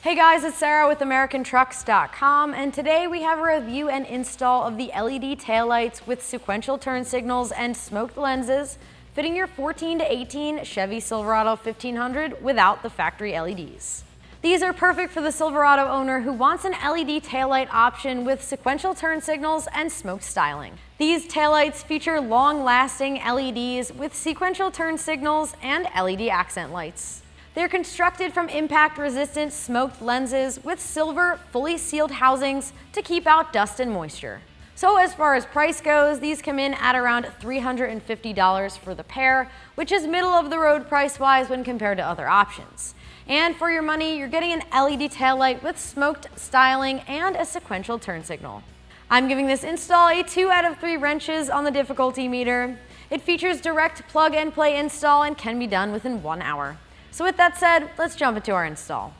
Hey guys, it's Sarah with AmericanTrucks.com, and today we have a review and install of the LED taillights with sequential turn signals and smoked lenses, fitting your 14 to 18 Chevy Silverado 1500 without the factory LEDs. These are perfect for the Silverado owner who wants an LED taillight option with sequential turn signals and smoked styling. These taillights feature long-lasting LEDs with sequential turn signals and LED accent lights. They're constructed from impact-resistant smoked lenses with silver, fully sealed housings to keep out dust and moisture. So as far as price goes, these come in at around $350 for the pair, which is middle of the road price-wise when compared to other options. And for your money, you're getting an LED taillight with smoked styling and a sequential turn signal. I'm giving this install a 2 out of 3 wrenches on the difficulty meter. It features direct plug-and-play install and can be done within 1 hour. So with that said, let's jump into our install.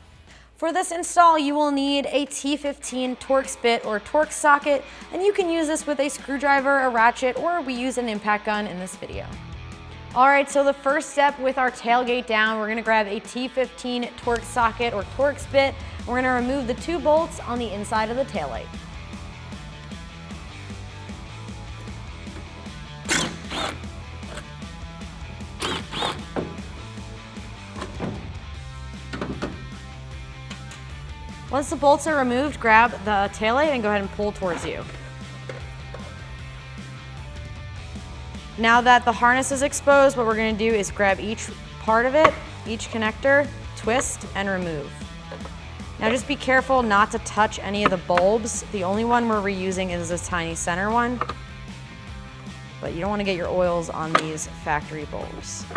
For this install, you will need a T15 Torx bit or Torx socket, and you can use this with a screwdriver, a ratchet, or we use an impact gun in this video. All right, so the first step with our tailgate down, we're gonna grab a T15 Torx socket or Torx bit. We're gonna remove the 2 bolts on the inside of the taillight. Once the bolts are removed, grab the taillight and go ahead and pull towards you. Now that the harness is exposed, what we're going to do is grab each part of it, each connector, twist, and remove. Now just be careful not to touch any of the bulbs. The only one we're reusing is this tiny center one, but you don't want to get your oils on these factory bulbs.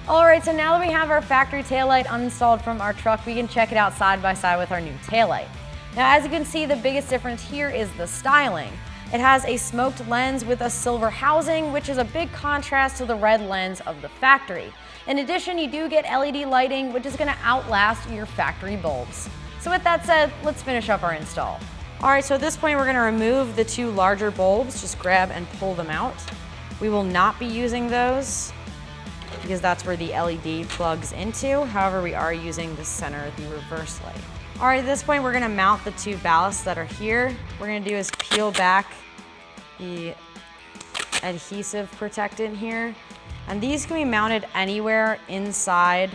All right, so now that we have our factory taillight uninstalled from our truck, we can check it out side by side with our new taillight. Now, as you can see, the biggest difference here is the styling. It has a smoked lens with a silver housing, which is a big contrast to the red lens of the factory. In addition, you do get LED lighting, which is gonna outlast your factory bulbs. So with that said, let's finish up our install. All right, so at this point, we're gonna remove the 2 larger bulbs. Just grab and pull them out. We will not be using those because that's where the LED plugs into. However, we are using the center, the reverse light. All right, at this point, we're gonna mount the 2 ballasts that are here. What we're gonna do is peel back the adhesive protectant here. And these can be mounted anywhere inside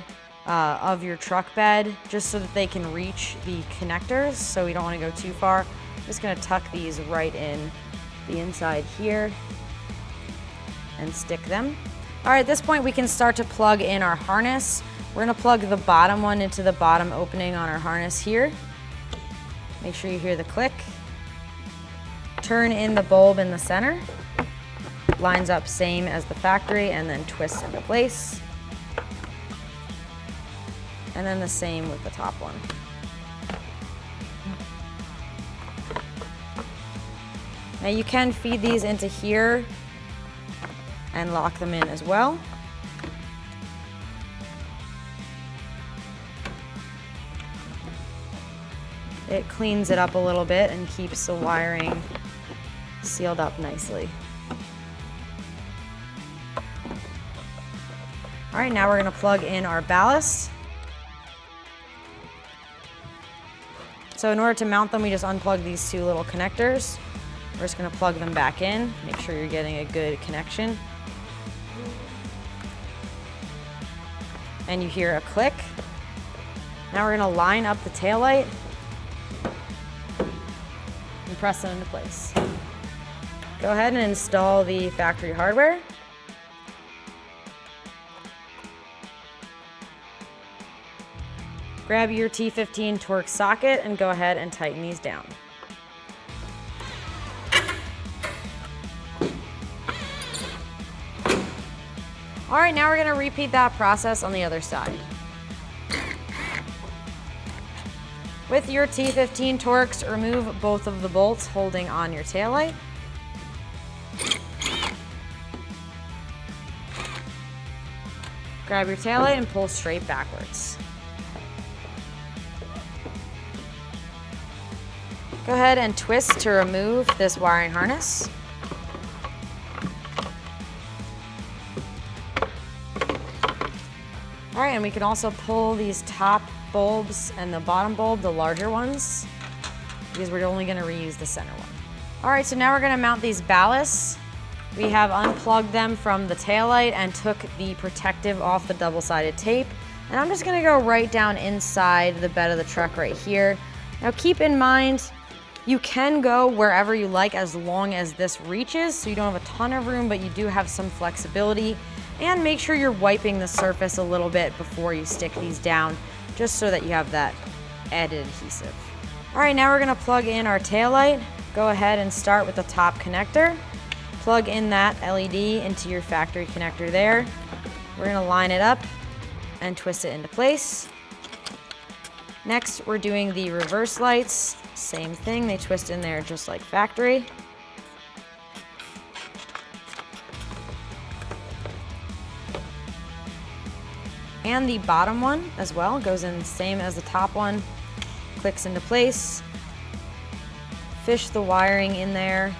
of your truck bed, just so that they can reach the connectors, so we don't wanna go too far. I'm just gonna tuck these right in the inside here and stick them. All right, at this point, we can start to plug in our harness. We're gonna plug the bottom one into the bottom opening on our harness here. Make sure you hear the click. Turn in the bulb in the center. Lines up same as the factory, and then twist into place. And then the same with the top one. Now you can feed these into here and lock them in as well. It cleans it up a little bit and keeps the wiring sealed up nicely. All right, now we're gonna plug in our ballast. So in order to mount them, we just unplug these 2 little connectors. We're just gonna plug them back in. Make sure you're getting a good connection. And you hear a click. Now we're gonna line up the taillight and press it into place. Go ahead and install the factory hardware. Grab your T15 Torx socket and go ahead and tighten these down. All right, now we're gonna repeat that process on the other side. With your T15 Torx, remove both of the bolts holding on your taillight. Grab your taillight and pull straight backwards. Go ahead and twist to remove this wiring harness. All right, and we can also pull these top bulbs and the bottom bulb, the larger ones, because we're only gonna reuse the center one. All right, so now we're gonna mount these ballasts. We have unplugged them from the taillight and took the protective off the double-sided tape. And I'm just gonna go right down inside the bed of the truck right here. Now keep in mind, you can go wherever you like as long as this reaches, so you don't have a ton of room, but you do have some flexibility. And make sure you're wiping the surface a little bit before you stick these down, just so that you have that added adhesive. All right, now we're gonna plug in our taillight. Go ahead and start with the top connector. Plug in that LED into your factory connector there. We're gonna line it up and twist it into place. Next, we're doing the reverse lights. Same thing, they twist in there just like factory. And the bottom one as well goes in the same as the top one. Clicks into place. Fish the wiring in there.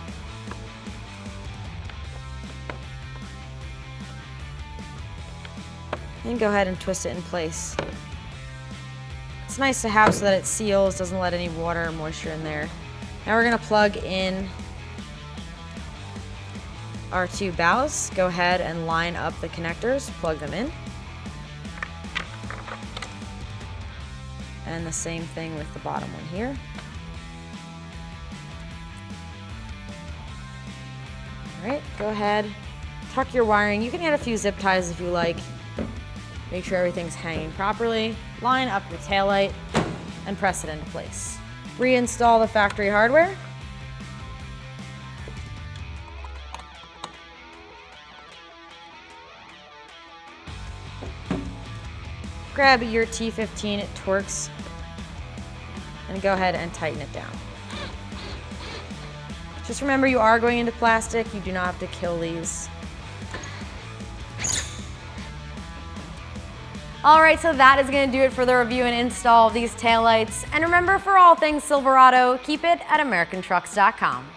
And go ahead and twist it in place. It's nice to have so that it seals, doesn't let any water or moisture in there. Now we're gonna plug in our two ballasts. Go ahead and line up the connectors, plug them in. And the same thing with the bottom one here. All right, go ahead, tuck your wiring. You can add a few zip ties if you like. Make sure everything's hanging properly. Line up your taillight and press it into place. Reinstall the factory hardware. Grab your T15 Torx and go ahead and tighten it down. Just remember, you are going into plastic. You do not have to kill these. All right, so that is gonna do it for the review and install of these taillights. And remember, for all things Silverado, keep it at AmericanTrucks.com.